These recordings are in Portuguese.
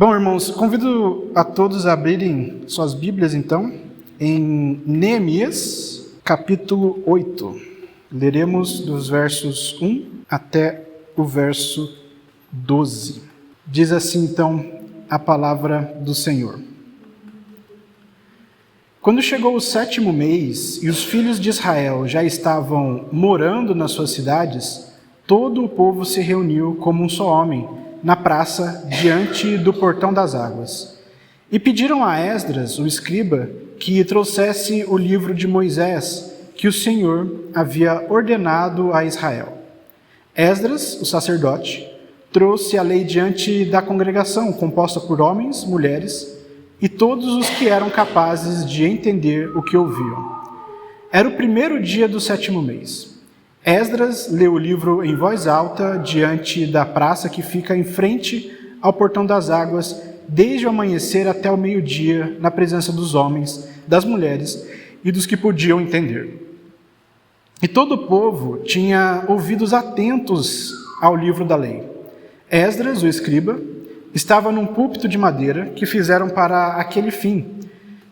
Bom, irmãos, convido a todos a abrirem suas Bíblias, então, em Neemias, capítulo 8. Leremos dos versos 1 até o verso 12. Diz assim, então, a palavra do Senhor. Quando chegou o 7º mês e os filhos de Israel já estavam morando nas suas cidades, todo o povo se reuniu como um só homem, na praça, diante do portão das águas. E pediram a Esdras, o escriba, que trouxesse o livro de Moisés, que o Senhor havia ordenado a Israel. Esdras, o sacerdote, trouxe a lei diante da congregação, composta por homens, mulheres e todos os que eram capazes de entender o que ouviam. Era o 1º dia do 7º mês. Esdras leu o livro em voz alta diante da praça que fica em frente ao portão das águas, desde o amanhecer até o meio-dia, na presença dos homens, das mulheres e dos que podiam entender. E todo o povo tinha ouvidos atentos ao livro da lei. Esdras, o escriba, estava num púlpito de madeira que fizeram para aquele fim.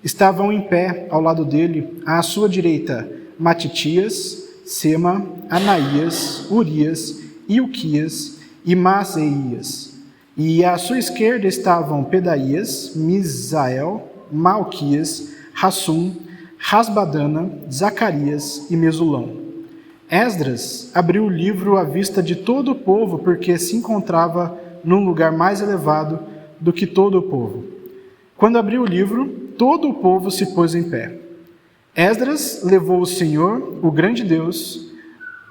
Estavam em pé ao lado dele, à sua direita, Matitias, Sema, Anaías, Urias, Ilquias e Maaseias. E à sua esquerda estavam Pedaías, Misael, Malquias, Hassum, Rasbadana, Zacarias e Mesulão. Esdras abriu o livro à vista de todo o povo, porque se encontrava num lugar mais elevado do que todo o povo. Quando abriu o livro, todo o povo se pôs em pé. Esdras levou o Senhor, o grande Deus,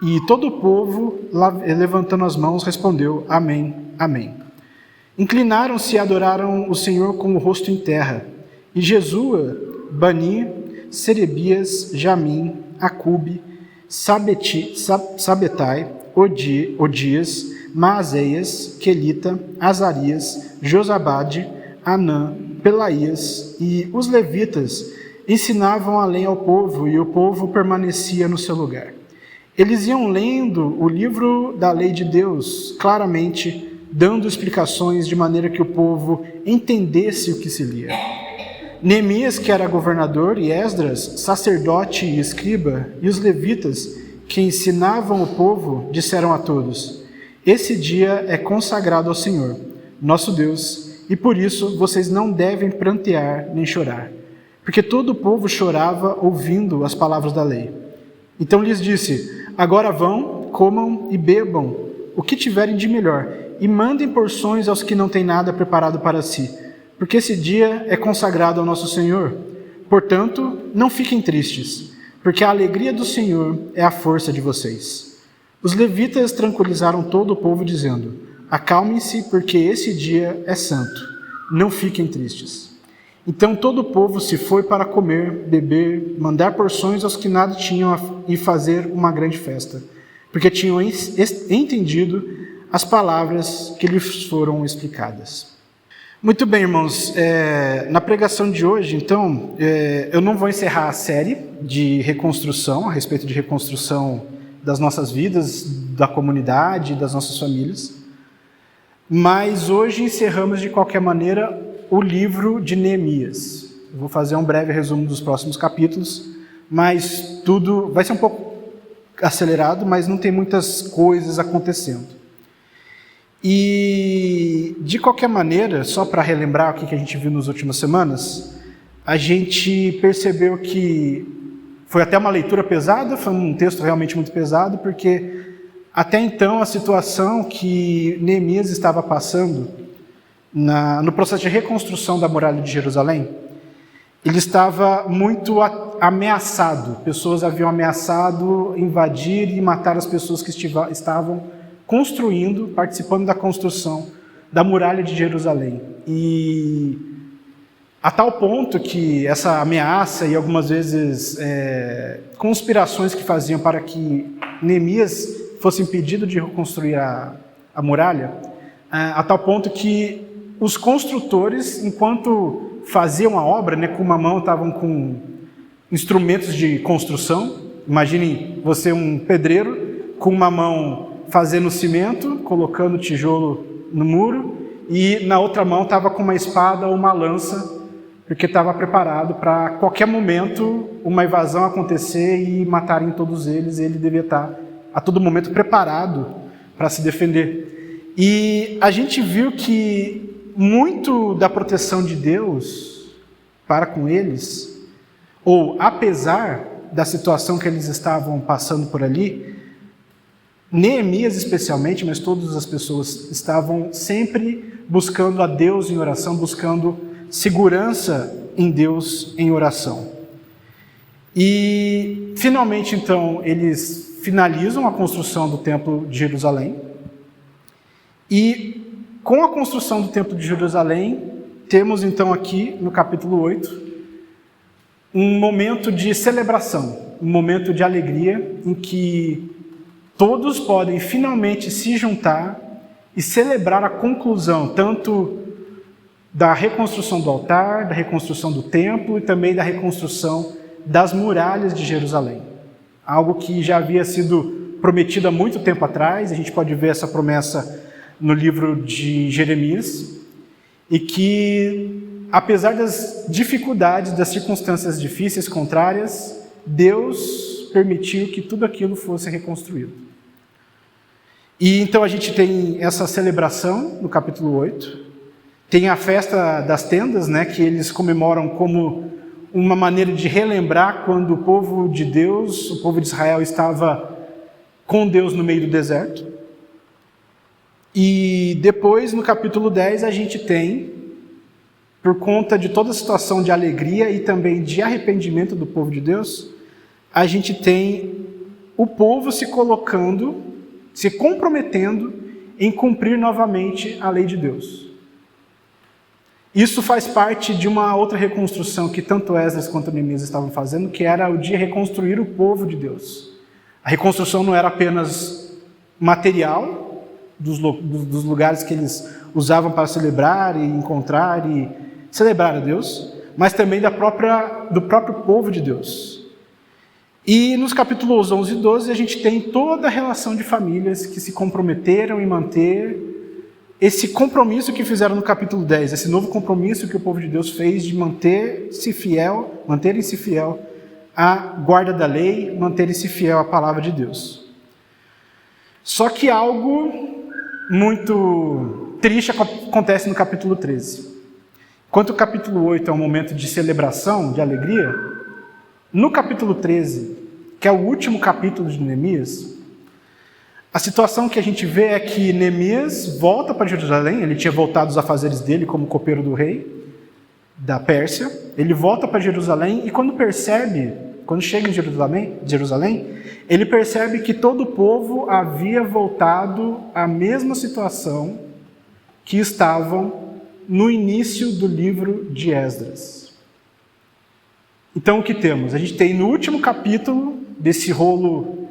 e todo o povo, levantando as mãos, respondeu: Amém, Amém. Inclinaram-se e adoraram o Senhor com o rosto em terra. E Jesua, Bani, Serebias, Jamim, Acube, Sabetai, Odias, Maaseias, Quelita, Azarias, Josabade, Anã, Pelaías e os levitas ensinavam a lei ao povo, e o povo permanecia no seu lugar. Eles iam lendo o livro da lei de Deus, claramente dando explicações de maneira que o povo entendesse o que se lia. Neemias, que era governador, e Esdras, sacerdote e escriba, e os levitas, que ensinavam o povo, disseram a todos: Esse dia é consagrado ao Senhor, nosso Deus, e por isso vocês não devem prantear nem chorar. Porque todo o povo chorava ouvindo as palavras da lei. Então lhes disse: Agora vão, comam e bebam o que tiverem de melhor, e mandem porções aos que não têm nada preparado para si, porque esse dia é consagrado ao nosso Senhor. Portanto, não fiquem tristes, porque a alegria do Senhor é a força de vocês. Os levitas tranquilizaram todo o povo, dizendo: Acalmem-se, porque esse dia é santo. Não fiquem tristes. Então todo o povo se foi para comer, beber, mandar porções aos que nada tinham e fazer uma grande festa, porque tinham entendido as palavras que lhes foram explicadas. Muito bem, irmãos, na pregação de hoje, então, eu não vou encerrar a série de reconstrução, a respeito de reconstrução das nossas vidas, da comunidade, das nossas famílias, mas hoje encerramos de qualquer maneira o livro de Neemias. Eu vou fazer um breve resumo dos próximos capítulos, mas tudo vai ser um pouco acelerado, mas não tem muitas coisas acontecendo. E, de qualquer maneira, só para relembrar o que a gente viu nas últimas semanas, a gente percebeu que foi até uma leitura pesada, foi um texto realmente muito pesado, porque até então a situação que Neemias estava passando no processo de reconstrução da muralha de Jerusalém, ele estava muito ameaçado. Pessoas haviam ameaçado invadir e matar as pessoas que estavam construindo, participando da construção da muralha de Jerusalém. E a tal ponto que essa ameaça e algumas vezes conspirações que faziam para que Neemias fosse impedido de reconstruir a muralha, a tal ponto que os construtores, enquanto faziam a obra, com uma mão estavam com instrumentos de construção. Imagine você, um pedreiro, com uma mão fazendo cimento, colocando tijolo no muro, e na outra mão estava com uma espada ou uma lança, porque estava preparado para qualquer momento uma invasão acontecer e matarem todos eles, e ele devia estar a todo momento preparado para se defender. E a gente viu que muito da proteção de Deus para com eles, ou apesar da situação que eles estavam passando por ali, Neemias especialmente, mas todas as pessoas estavam sempre buscando a Deus em oração, buscando segurança em Deus em oração. E finalmente então eles finalizam a construção do Templo de Jerusalém, e com a construção do Templo de Jerusalém temos então aqui no capítulo 8 um momento de celebração, um momento de alegria em que todos podem finalmente se juntar e celebrar a conclusão tanto da reconstrução do altar, da reconstrução do templo e também da reconstrução das muralhas de Jerusalém. Algo que já havia sido prometido há muito tempo atrás, a gente pode ver essa promessa no livro de Jeremias, e que, apesar das dificuldades, das circunstâncias difíceis, contrárias, Deus permitiu que tudo aquilo fosse reconstruído. E então a gente tem essa celebração no capítulo 8, tem a festa das tendas, né, que eles comemoram como uma maneira de relembrar quando o povo de Deus, o povo de Israel estava com Deus no meio do deserto. E depois, no capítulo 10, a gente tem, por conta de toda a situação de alegria e também de arrependimento do povo de Deus, a gente tem o povo se colocando, se comprometendo em cumprir novamente a lei de Deus. Isso faz parte de uma outra reconstrução que tanto Esdras quanto Neemias estavam fazendo, que era o de reconstruir o povo de Deus. A reconstrução não era apenas material, dos lugares que eles usavam para celebrar e encontrar e celebrar a Deus, mas também do próprio povo de Deus. E nos capítulos 11 e 12 a gente tem toda a relação de famílias que se comprometeram em manter esse compromisso que fizeram no capítulo 10, esse novo compromisso que o povo de Deus fez de manterem-se fiel à guarda da lei, manterem-se fiel à palavra de Deus. Só que algo muito triste acontece no capítulo 13. Enquanto o capítulo 8 é um momento de celebração, de alegria, no capítulo 13, que é o último capítulo de Neemias, a situação que a gente vê é que Neemias volta para Jerusalém, ele tinha voltado aos afazeres dele como copeiro do rei da Pérsia, ele volta para Jerusalém e quando chega em Jerusalém, ele percebe que todo o povo havia voltado à mesma situação que estavam no início do livro de Esdras. Então o que temos? A gente tem no último capítulo desse rolo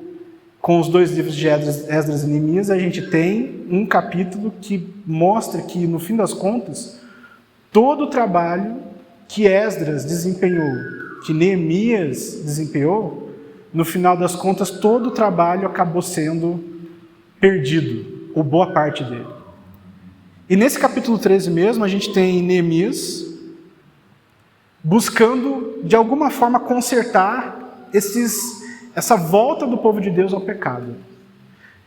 com os dois livros de Esdras e Neemias, a gente tem um capítulo que mostra que, no fim das contas, todo o trabalho que Esdras desempenhou, que Neemias desempenhou, no final das contas, todo o trabalho acabou sendo perdido, ou boa parte dele. E nesse capítulo 13 mesmo, a gente tem Neemias buscando, de alguma forma, consertar essa volta do povo de Deus ao pecado.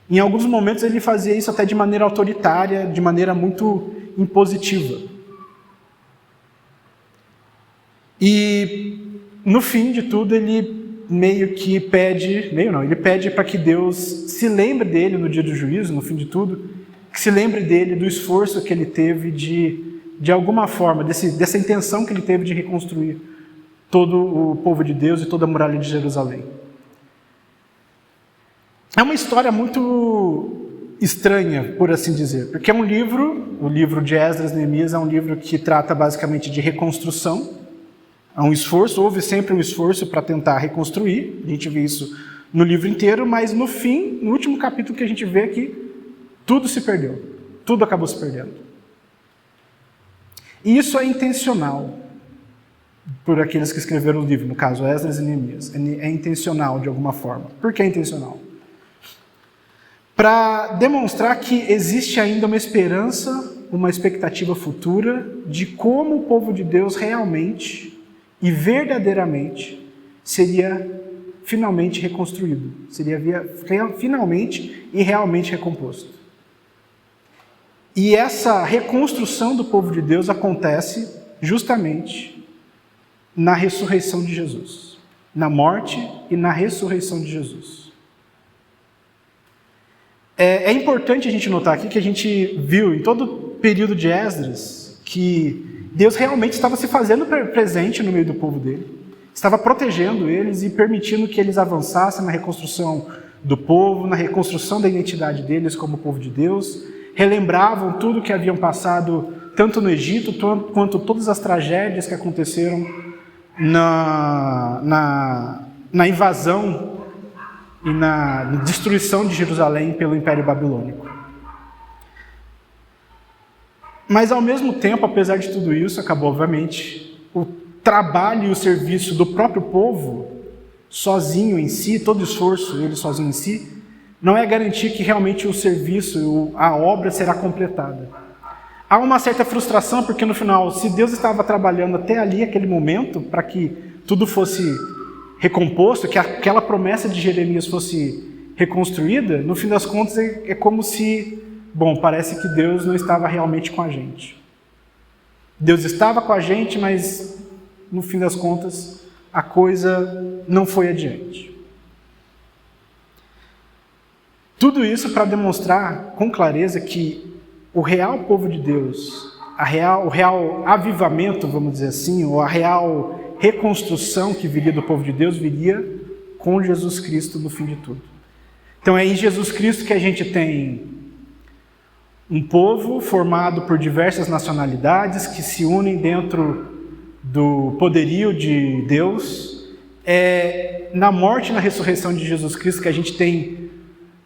Em alguns momentos ele fazia isso até de maneira autoritária, de maneira muito impositiva. E no fim de tudo ele ele pede para que Deus se lembre dele no dia do juízo, no fim de tudo, que se lembre dele do esforço que ele teve de alguma forma, dessa intenção que ele teve de reconstruir todo o povo de Deus e toda a muralha de Jerusalém. É uma história muito estranha, por assim dizer, porque é um livro, o livro de Esdras e Neemias é um livro que trata basicamente de reconstrução, há um esforço, houve sempre um esforço para tentar reconstruir, a gente vê isso no livro inteiro, mas no fim, no último capítulo que a gente vê que tudo se perdeu, tudo acabou se perdendo. E isso é intencional por aqueles que escreveram o livro, no caso Esdras e Neemias, é intencional de alguma forma. Por que é intencional? Para demonstrar que existe ainda uma esperança uma expectativa futura de como o povo de Deus realmente e verdadeiramente seria finalmente reconstruído, seria finalmente e realmente recomposto. E essa reconstrução do povo de Deus acontece justamente na ressurreição de Jesus, na morte e na ressurreição de Jesus. É importante a gente notar aqui que a gente viu em todo o período de Esdras que Deus realmente estava se fazendo presente no meio do povo dele, estava protegendo eles e permitindo que eles avançassem na reconstrução do povo, na reconstrução da identidade deles como povo de Deus, relembravam tudo que haviam passado tanto no Egito quanto todas as tragédias que aconteceram na invasão e na destruição de Jerusalém pelo Império Babilônico. Mas ao mesmo tempo, apesar de tudo isso, acabou obviamente o trabalho e o serviço do próprio povo, sozinho em si, todo o esforço ele sozinho em si, não é garantir que realmente o serviço, a obra será completada. Há uma certa frustração, porque no final, se Deus estava trabalhando até ali, aquele momento, para que tudo fosse recomposto, que aquela promessa de Jeremias fosse reconstruída, no fim das contas é como se, parece que Deus não estava realmente com a gente. Deus estava com a gente, mas no fim das contas, a coisa não foi adiante. Tudo isso para demonstrar com clareza que o real povo de Deus, o real avivamento, vamos dizer assim, ou a real reconstrução que viria do povo de Deus, viria com Jesus Cristo no fim de tudo. Então é em Jesus Cristo que a gente tem um povo formado por diversas nacionalidades que se unem dentro do poderio de Deus. É na morte e na ressurreição de Jesus Cristo que a gente tem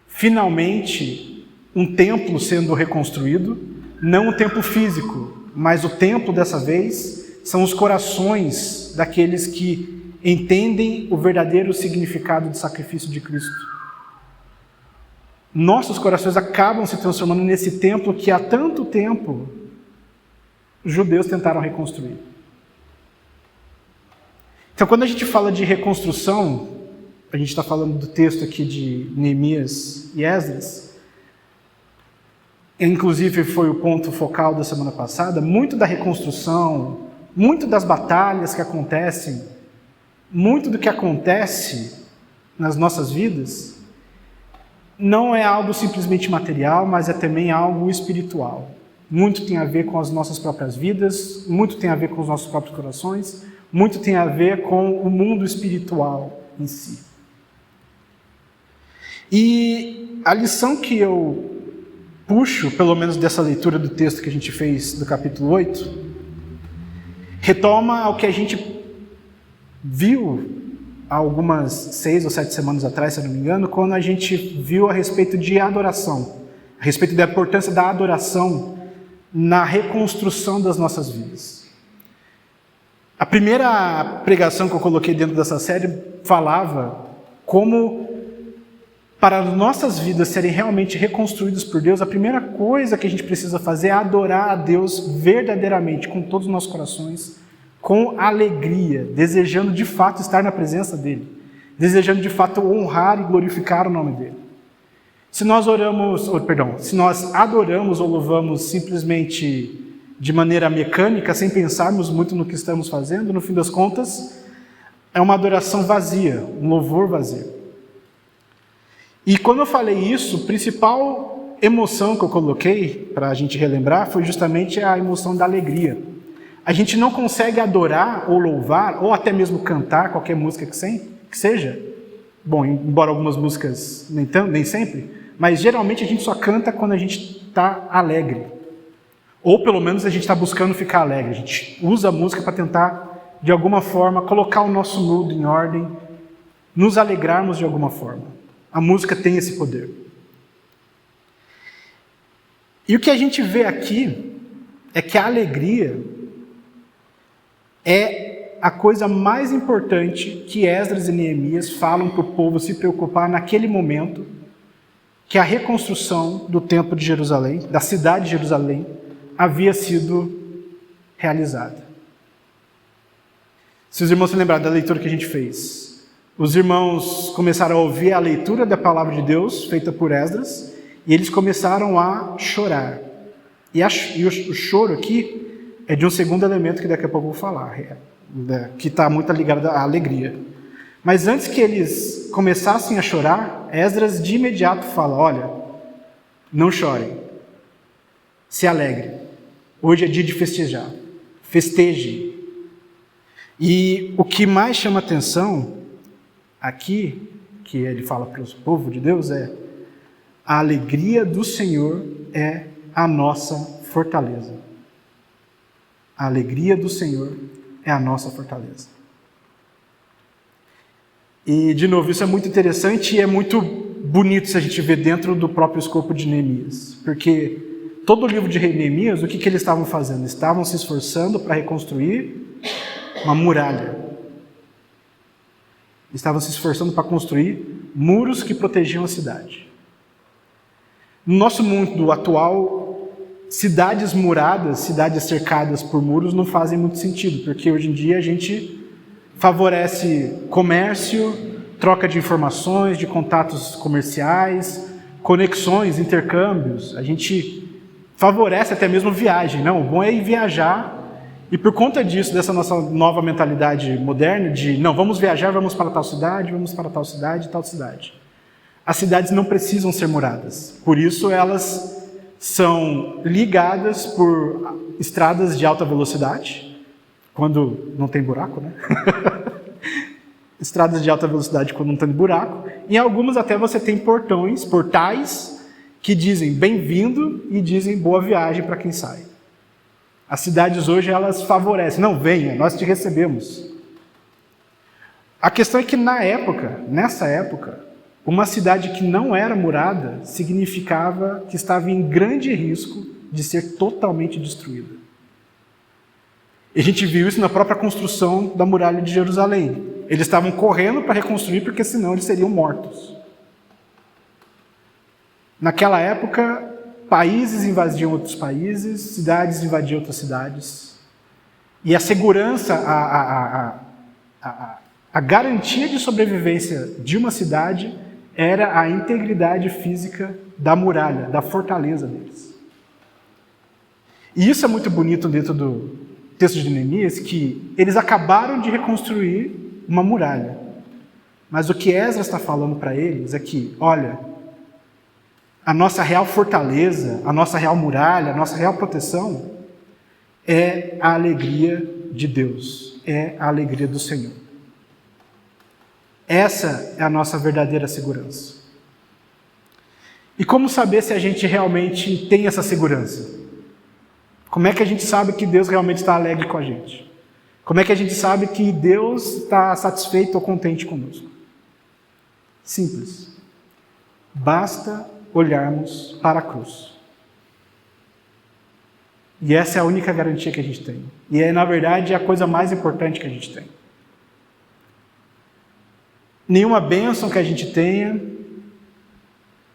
finalmente um templo sendo reconstruído, não um templo físico, mas o templo dessa vez são os corações daqueles que entendem o verdadeiro significado do sacrifício de Cristo. Nossos corações acabam se transformando nesse templo que há tanto tempo os judeus tentaram reconstruir. Então, quando a gente fala de reconstrução, a gente está falando do texto aqui de Neemias e Esdras, inclusive foi o ponto focal da semana passada, muito da reconstrução, muito das batalhas que acontecem, muito do que acontece nas nossas vidas, não é algo simplesmente material, mas é também algo espiritual. Muito tem a ver com as nossas próprias vidas, muito tem a ver com os nossos próprios corações, muito tem a ver com o mundo espiritual em si. E a lição que eu puxo, pelo menos dessa leitura do texto que a gente fez do capítulo 8, retoma ao que a gente viu há algumas 6 ou 7 semanas atrás, se eu não me engano, quando a gente viu a respeito de adoração, a respeito da importância da adoração na reconstrução das nossas vidas. A primeira pregação que eu coloquei dentro dessa série falava como, para nossas vidas serem realmente reconstruídas por Deus, a primeira coisa que a gente precisa fazer é adorar a Deus verdadeiramente, com todos os nossos corações, com alegria, desejando de fato estar na presença dEle, desejando de fato honrar e glorificar o nome dEle. Se nós adoramos ou louvamos simplesmente de maneira mecânica, sem pensarmos muito no que estamos fazendo, no fim das contas, é uma adoração vazia, um louvor vazio. E quando eu falei isso, a principal emoção que eu coloquei, para a gente relembrar, foi justamente a emoção da alegria. A gente não consegue adorar ou louvar, ou até mesmo cantar qualquer música que seja. Bom, embora algumas músicas nem sempre, mas geralmente a gente só canta quando a gente está alegre. Ou pelo menos a gente está buscando ficar alegre. A gente usa a música para tentar, de alguma forma, colocar o nosso mood em ordem, nos alegrarmos de alguma forma. A música tem esse poder. E o que a gente vê aqui é que a alegria é a coisa mais importante que Esdras e Neemias falam para o povo se preocupar naquele momento, que é a reconstrução do templo de Jerusalém, da cidade de Jerusalém, havia sido realizada. Se os irmãos se lembrarem da leitura que a gente fez, os irmãos começaram a ouvir a leitura da palavra de Deus, feita por Esdras, e eles começaram a chorar. E o choro aqui é de um segundo elemento que daqui a pouco eu vou falar, que está muito ligado à alegria. Mas antes que eles começassem a chorar, Esdras de imediato fala: olha, não chorem, se alegrem, hoje é dia de festejar, festejem. E o que mais chama atenção aqui, que ele fala para o povo de Deus, é: a alegria do Senhor é a nossa fortaleza. A alegria do Senhor é a nossa fortaleza. E, de novo, isso é muito interessante e é muito bonito se a gente ver dentro do próprio escopo de Neemias. Porque todo o livro de Neemias, o que eles estavam fazendo? Estavam se esforçando para reconstruir uma muralha. Estavam se esforçando para construir muros que protegiam a cidade. No nosso mundo atual, cidades muradas, cidades cercadas por muros não fazem muito sentido, porque hoje em dia a gente favorece comércio, troca de informações, de contatos comerciais, conexões, intercâmbios. A gente favorece até mesmo viagem. Não, o bom é ir viajar. E por conta disso, dessa nossa nova mentalidade moderna de não, vamos viajar, vamos para tal cidade, vamos para tal cidade, tal cidade. As cidades não precisam ser muradas. Por isso elas são ligadas por estradas de alta velocidade, quando não tem buraco, né? Estradas de alta velocidade quando não tem buraco. Em algumas até você tem portais, que dizem bem-vindo e dizem boa viagem para quem sai. As cidades hoje, elas favorecem. Não, venha, nós te recebemos. A questão é que nessa época, uma cidade que não era murada significava que estava em grande risco de ser totalmente destruída. E a gente viu isso na própria construção da muralha de Jerusalém. Eles estavam correndo para reconstruir, porque senão eles seriam mortos. Naquela época, países invadiam outros países, cidades invadiam outras cidades. E a segurança, a garantia de sobrevivência de uma cidade era a integridade física da muralha, da fortaleza deles. E isso é muito bonito dentro do texto de Neemias, que eles acabaram de reconstruir uma muralha. Mas o que Esdras está falando para eles é que, olha, a nossa real fortaleza, a nossa real muralha, a nossa real proteção é a alegria de Deus, é a alegria do Senhor. Essa é a nossa verdadeira segurança. E como saber se a gente realmente tem essa segurança? Como é que a gente sabe que Deus realmente está alegre com a gente? Como é que a gente sabe que Deus está satisfeito ou contente conosco? Simples. Basta olharmos para a cruz. E essa é a única garantia que a gente tem. E é, na verdade, a coisa mais importante que a gente tem. Nenhuma bênção que a gente tenha,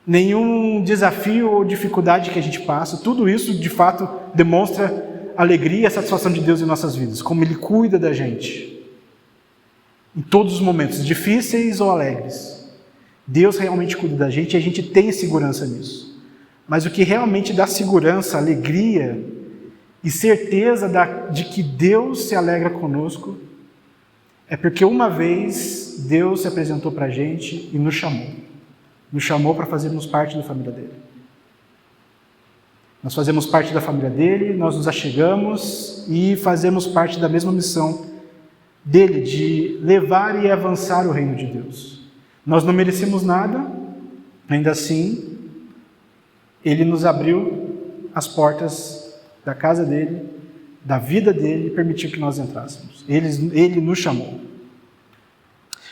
nenhum desafio ou dificuldade que a gente passa, tudo isso, de fato, demonstra a alegria e a satisfação de Deus em nossas vidas, como Ele cuida da gente. Em todos os momentos, difíceis ou alegres. Deus realmente cuida da gente e a gente tem segurança nisso. Mas o que realmente dá segurança, alegria e certeza de que Deus se alegra conosco é porque uma vez Deus se apresentou para a gente e nos chamou. Nos chamou para fazermos parte da família dele. Nós fazemos parte da família dele, nós nos achegamos e fazemos parte da mesma missão dele, de levar e avançar o reino de Deus. Nós não merecemos nada, ainda assim, ele nos abriu as portas da casa dele, da vida dele, e permitiu que nós entrássemos. Ele nos chamou.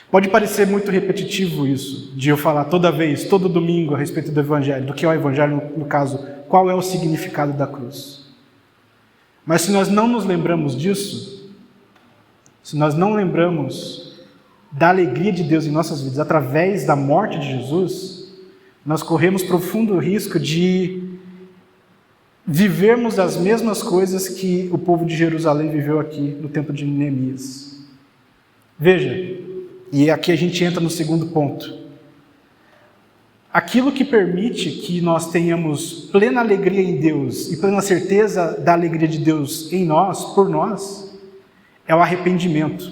Pode parecer muito repetitivo isso, de eu falar toda vez, todo domingo, a respeito do Evangelho, do que é o Evangelho, no caso, qual é o significado da cruz. Mas se nós não nos lembramos disso, se nós não lembramos da alegria de Deus em nossas vidas através da morte de Jesus, nós corremos profundo risco de vivermos as mesmas coisas que o povo de Jerusalém viveu aqui no tempo de Neemias. Veja, e aqui a gente entra no segundo ponto. Aquilo que permite que nós tenhamos plena alegria em Deus e plena certeza da alegria de Deus em nós, por nós, é o arrependimento.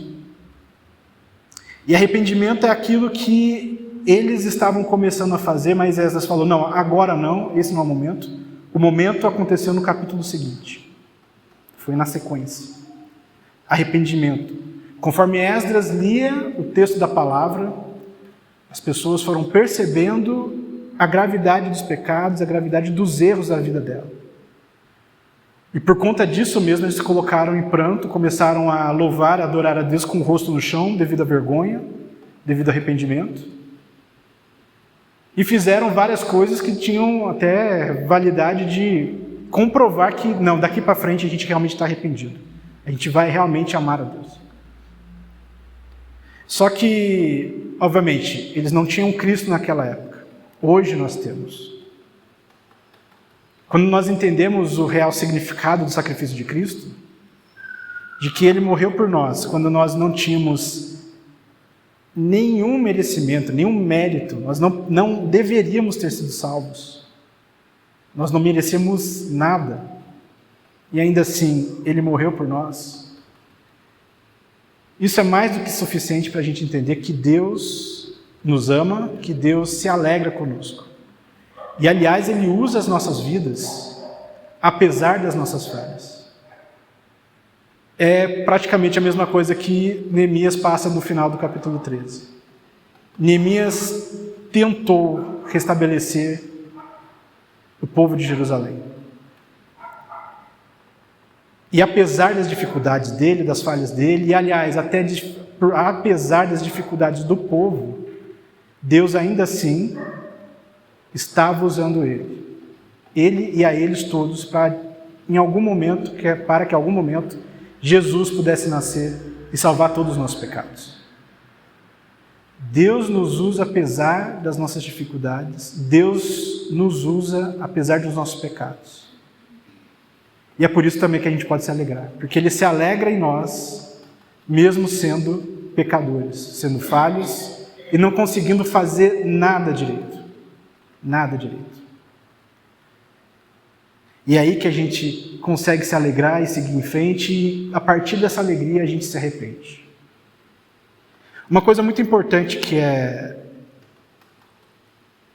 E arrependimento é aquilo que eles estavam começando a fazer, mas Esdras falou, não, agora não, esse não é o momento. O momento aconteceu no capítulo seguinte. Foi na sequência. Arrependimento. Conforme Esdras lia o texto da palavra, as pessoas foram percebendo a gravidade dos pecados, a gravidade dos erros da vida dela. E por conta disso mesmo, eles se colocaram em pranto, começaram a louvar, a adorar a Deus com o rosto no chão, devido à vergonha, devido ao arrependimento. E fizeram várias coisas que tinham até validade de comprovar que, não, daqui para frente a gente realmente está arrependido. A gente vai realmente amar a Deus. Só que, obviamente, eles não tinham Cristo naquela época. Hoje nós temos. Quando nós entendemos o real significado do sacrifício de Cristo, de que Ele morreu por nós, quando nós não tínhamos nenhum merecimento, nenhum mérito, nós não deveríamos ter sido salvos. Nós não merecemos nada. E ainda assim, Ele morreu por nós. Isso é mais do que suficiente para a gente entender que Deus nos ama, que Deus se alegra conosco. E, aliás, Ele usa as nossas vidas, apesar das nossas falhas. É praticamente a mesma coisa que Neemias passa no final do capítulo 13. Neemias tentou restabelecer o povo de Jerusalém. E apesar das dificuldades dele, das falhas dele, e aliás, apesar das dificuldades do povo, Deus ainda assim estava usando ele e a eles todos para que em algum momento Jesus pudesse nascer e salvar todos os nossos pecados. Deus nos usa apesar das nossas dificuldades, Deus nos usa apesar dos nossos pecados. E é por isso também que a gente pode se alegrar, porque Ele se alegra em nós, mesmo sendo pecadores, sendo falhos e não conseguindo fazer nada direito. Nada direito. E é aí que a gente consegue se alegrar e seguir em frente, e a partir dessa alegria a gente se arrepende. Uma coisa muito importante que é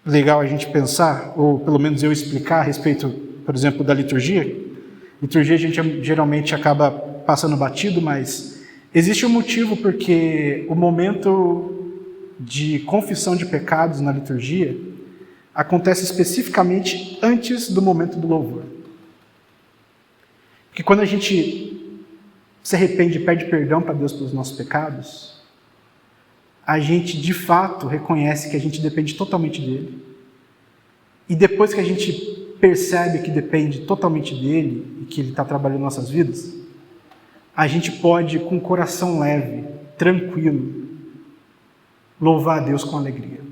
legal a gente pensar, ou pelo menos eu explicar a respeito, por exemplo, da liturgia. Liturgia a gente geralmente acaba passando batido, mas existe um motivo porque o momento de confissão de pecados na liturgia acontece especificamente antes do momento do louvor. Porque quando a gente se arrepende e pede perdão para Deus pelos nossos pecados, a gente de fato reconhece que a gente depende totalmente dele. E depois que a gente percebe que depende totalmente dele e que ele está trabalhando em nossas vidas, a gente pode, com o coração leve, tranquilo, louvar a Deus com alegria.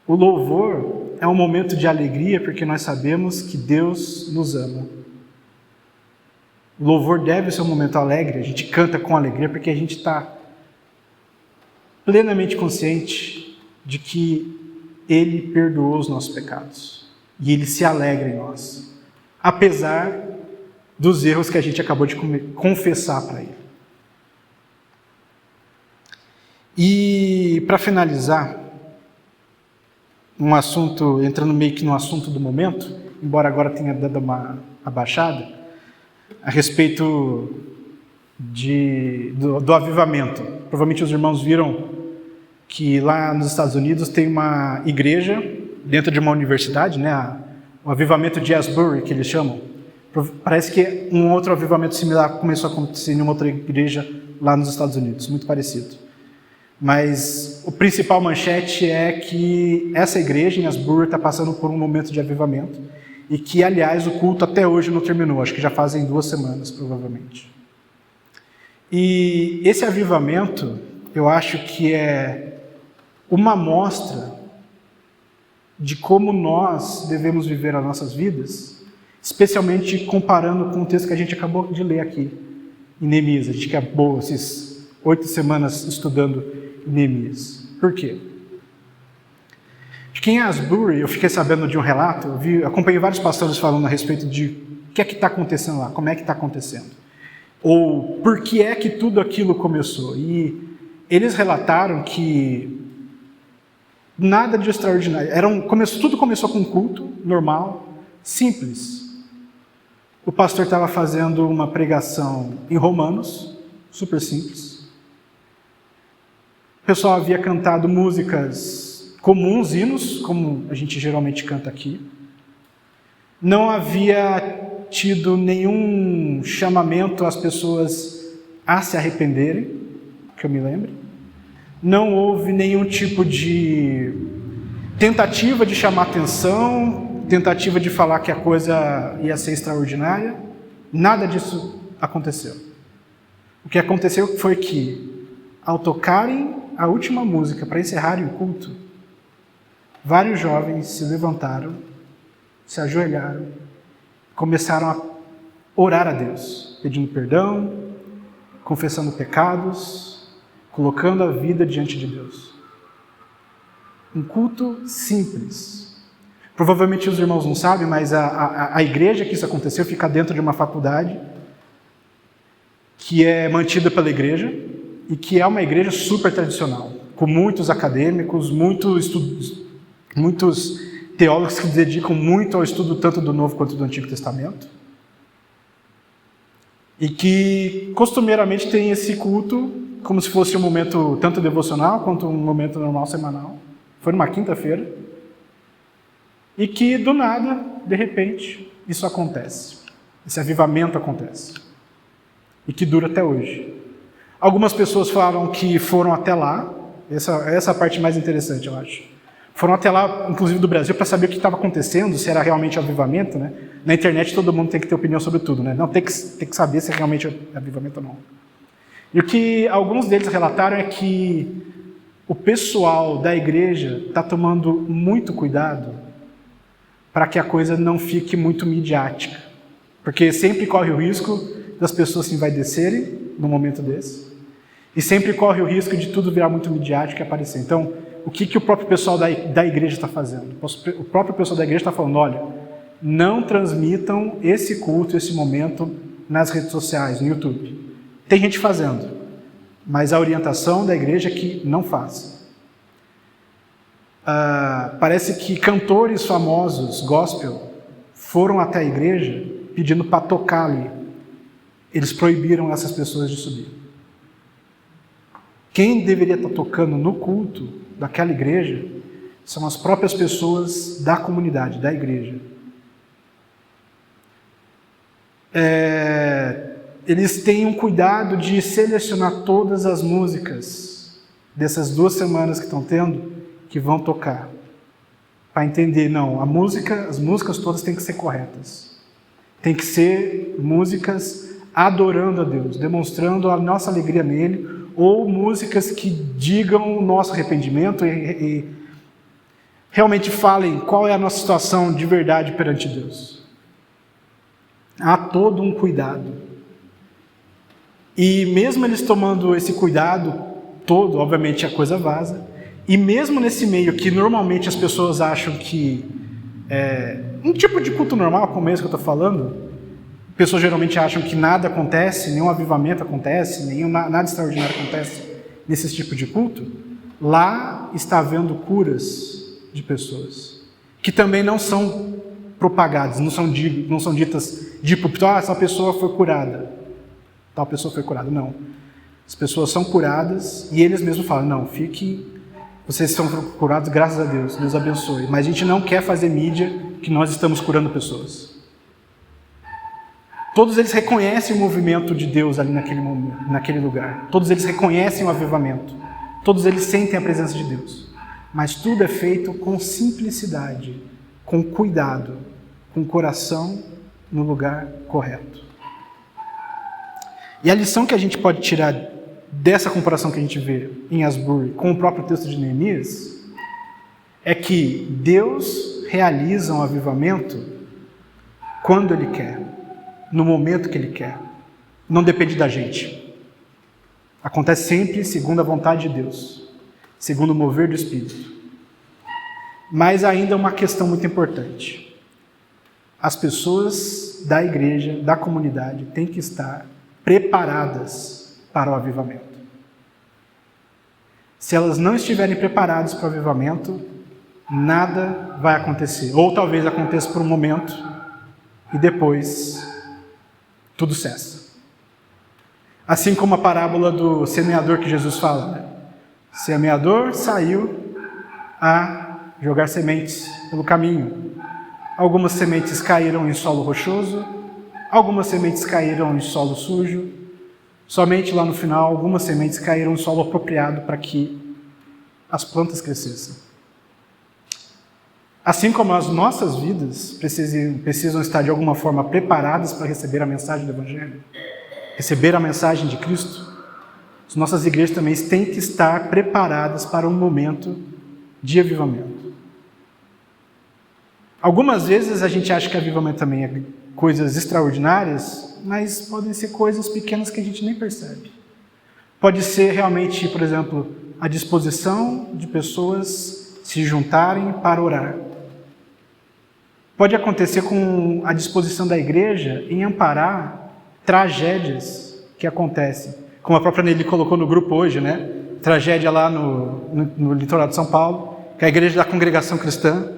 O louvor é um momento de alegria porque nós sabemos que Deus nos ama. O louvor deve ser um momento alegre, a gente canta com alegria porque a gente está plenamente consciente de que Ele perdoou os nossos pecados. E Ele se alegra em nós, apesar dos erros que a gente acabou de confessar para Ele. E, para finalizar, um assunto, entrando meio que no assunto do momento, embora agora tenha dado uma abaixada, a respeito do avivamento. Provavelmente os irmãos viram que lá nos Estados Unidos tem uma igreja dentro de uma universidade, né? O avivamento de Asbury, que eles chamam. Parece que um outro avivamento similar começou a acontecer em uma outra igreja lá nos Estados Unidos, muito parecido. Mas o principal manchete é que essa igreja em Asbury está passando por um momento de avivamento e que, aliás, o culto até hoje não terminou, acho que já fazem 2 semanas, provavelmente. E esse avivamento, eu acho que é uma amostra de como nós devemos viver as nossas vidas especialmente comparando com o texto que a gente acabou de ler aqui, em Neemias. A gente acabou essas 8 semanas estudando Neemias. Por quê? Em Asbury, eu fiquei sabendo de um relato, acompanhei vários pastores falando a respeito de o que é que está acontecendo lá, como é que está acontecendo, ou por que é que tudo aquilo começou. E eles relataram que nada de extraordinário, tudo começou com um culto normal, simples. O pastor estava fazendo uma pregação em Romanos, super simples. O pessoal havia cantado músicas comuns, hinos, como a gente geralmente canta aqui. Não havia tido nenhum chamamento às pessoas a se arrependerem, que eu me lembre. Não houve nenhum tipo de tentativa de chamar atenção, tentativa de falar que a coisa ia ser extraordinária. Nada disso aconteceu. O que aconteceu foi que, ao tocarem a última música para encerrarem o culto, vários jovens se levantaram, se ajoelharam, começaram a orar a Deus, pedindo perdão, confessando pecados, colocando a vida diante de Deus. Um culto simples. Provavelmente os irmãos não sabem, mas a igreja que isso aconteceu fica dentro de uma faculdade que é mantida pela igreja e que é uma igreja super tradicional, com muitos acadêmicos, muitos teólogos que se dedicam muito ao estudo tanto do Novo quanto do Antigo Testamento, e que costumeiramente tem esse culto como se fosse um momento tanto devocional quanto um momento normal semanal. Foi numa quinta-feira, e que do nada, de repente, isso acontece, esse avivamento acontece, e que dura até hoje. Algumas pessoas falaram que foram até lá, essa é a parte mais interessante, eu acho. Foram até lá, inclusive do Brasil, para saber o que estava acontecendo, se era realmente avivamento, né? Na internet todo mundo tem que ter opinião sobre tudo, né? Não, tem que saber se é realmente avivamento ou não. E o que alguns deles relataram é que o pessoal da igreja está tomando muito cuidado para que a coisa não fique muito midiática. Porque sempre corre o risco das pessoas se envaidecerem num momento desse, e sempre corre o risco de tudo virar muito midiático e aparecer. Então, o que o próprio pessoal da igreja está fazendo? O próprio pessoal da igreja está falando, olha, não transmitam esse culto, esse momento nas redes sociais, no YouTube. Tem gente fazendo, mas a orientação da igreja é que não faça. Parece que cantores famosos, gospel, foram até a igreja pedindo para tocar ali. Eles proibiram essas pessoas de subir. Quem deveria estar tocando no culto daquela igreja são as próprias pessoas da comunidade, da igreja. Eles têm um cuidado de selecionar todas as músicas dessas 2 semanas que estão tendo, que vão tocar, para entender, não, as músicas todas têm que ser corretas. Tem que ser músicas adorando a Deus, demonstrando a nossa alegria nele, ou músicas que digam o nosso arrependimento e realmente falem qual é a nossa situação de verdade perante Deus. Há todo um cuidado. E mesmo eles tomando esse cuidado todo, obviamente a coisa vaza, e mesmo nesse meio que normalmente as pessoas acham que é um tipo de culto normal, como esse que eu estou falando, pessoas geralmente acham que nada acontece, nenhum avivamento acontece, nada extraordinário acontece nesse tipo de culto. Lá está havendo curas de pessoas, que também não são propagadas, não são ditas de púlpito, essa pessoa foi curada, tal pessoa foi curada. Não. As pessoas são curadas e eles mesmos falam, não, vocês são curados, graças a Deus, Deus abençoe. Mas a gente não quer fazer mídia que nós estamos curando pessoas. Todos eles reconhecem o movimento de Deus ali naquele lugar. Todos eles reconhecem o avivamento. Todos eles sentem a presença de Deus. Mas tudo é feito com simplicidade, com cuidado, com o coração no lugar correto. E a lição que a gente pode tirar dessa comparação que a gente vê em Asbury com o próprio texto de Neemias é que Deus realiza um avivamento quando Ele quer, no momento que Ele quer. Não depende da gente. Acontece sempre segundo a vontade de Deus, segundo o mover do Espírito. Mas ainda uma questão muito importante. As pessoas da igreja, da comunidade, têm que estar preparadas para o avivamento. Se elas não estiverem preparadas para o avivamento, nada vai acontecer. Ou talvez aconteça por um momento e depois tudo cessa. Assim como a parábola do semeador que Jesus fala, né? O semeador saiu a jogar sementes pelo caminho. Algumas sementes caíram em solo rochoso, algumas sementes caíram em solo sujo. Somente lá no final, algumas sementes caíram em solo apropriado para que as plantas crescessem. Assim como as nossas vidas precisam estar de alguma forma preparadas para receber a mensagem do Evangelho, receber a mensagem de Cristo, as nossas igrejas também têm que estar preparadas para um momento de avivamento. Algumas vezes a gente acha que avivamento também é coisas extraordinárias, mas podem ser coisas pequenas que a gente nem percebe. Pode ser realmente, por exemplo, a disposição de pessoas se juntarem para orar. Pode acontecer com a disposição da igreja em amparar tragédias que acontecem. Como a própria Nelly colocou no grupo hoje, né? Tragédia lá no litoral de São Paulo, que a igreja da congregação cristã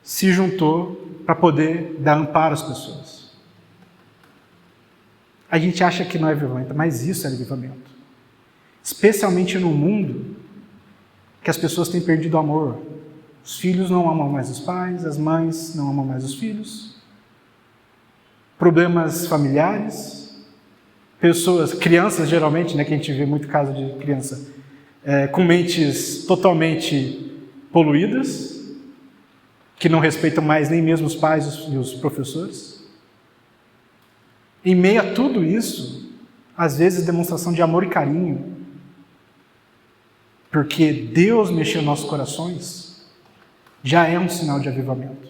se juntou para poder dar amparo às pessoas. A gente acha que não é avivamento, mas isso é avivamento. Especialmente no mundo que as pessoas têm perdido o amor. Os filhos não amam mais os pais, as mães não amam mais os filhos. Problemas familiares. Pessoas, crianças geralmente, né, que a gente vê muito caso de criança, com mentes totalmente poluídas, que não respeitam mais nem mesmo os pais e os professores. Em meio a tudo isso, às vezes demonstração de amor e carinho, porque Deus mexeu em nossos corações, já é um sinal de avivamento.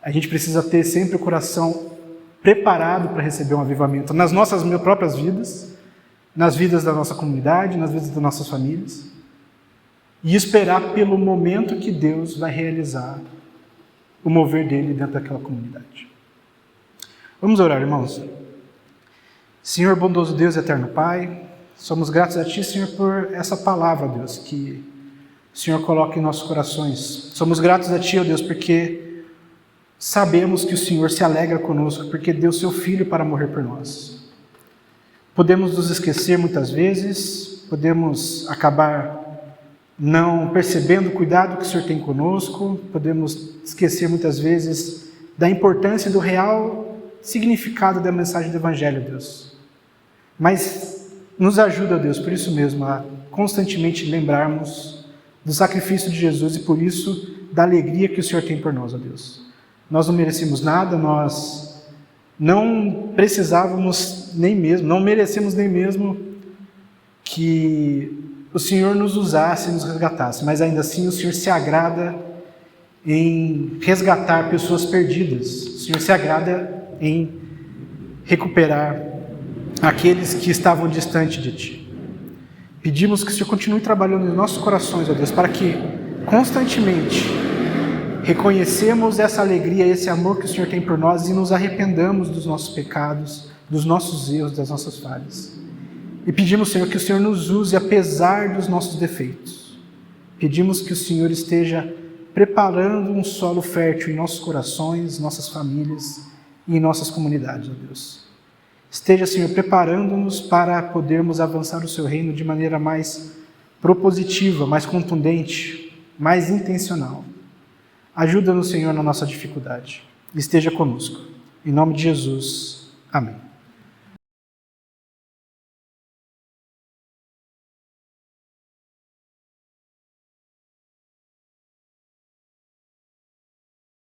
A gente precisa ter sempre o coração preparado para receber um avivamento nas nossas próprias vidas, nas vidas da nossa comunidade, nas vidas das nossas famílias, e esperar pelo momento que Deus vai realizar o mover dele dentro daquela comunidade. Vamos orar, irmãos. Senhor bondoso Deus e eterno Pai, somos gratos a Ti, Senhor, por essa palavra, Deus, que o Senhor coloca em nossos corações. Somos gratos a Ti, ó Deus, porque sabemos que o Senhor se alegra conosco, porque deu Seu Filho para morrer por nós. Podemos nos esquecer muitas vezes, podemos acabar não percebendo o cuidado que o Senhor tem conosco, podemos esquecer muitas vezes da importância do real significado da mensagem do Evangelho, Deus. Mas nos ajuda, Deus, por isso mesmo, a constantemente lembrarmos do sacrifício de Jesus e por isso da alegria que o Senhor tem por nós, ó Deus. Nós não merecemos nada, nós não precisávamos nem mesmo, não merecemos nem mesmo que o Senhor nos usasse e nos resgatasse, mas ainda assim o Senhor se agrada em resgatar pessoas perdidas. O Senhor se agrada em recuperar aqueles que estavam distantes de Ti. Pedimos que o Senhor continue trabalhando nos nossos corações, ó Deus, para que constantemente reconhecemos essa alegria, esse amor que o Senhor tem por nós e nos arrependamos dos nossos pecados, dos nossos erros, das nossas falhas. E pedimos, Senhor, que o Senhor nos use apesar dos nossos defeitos. Pedimos que o Senhor esteja preparando um solo fértil em nossos corações, nossas famílias e em nossas comunidades, ó Deus. Esteja, Senhor, preparando-nos para podermos avançar o Seu reino de maneira mais propositiva, mais contundente, mais intencional. Ajuda-nos, Senhor, na nossa dificuldade. Esteja conosco. Em nome de Jesus. Amém.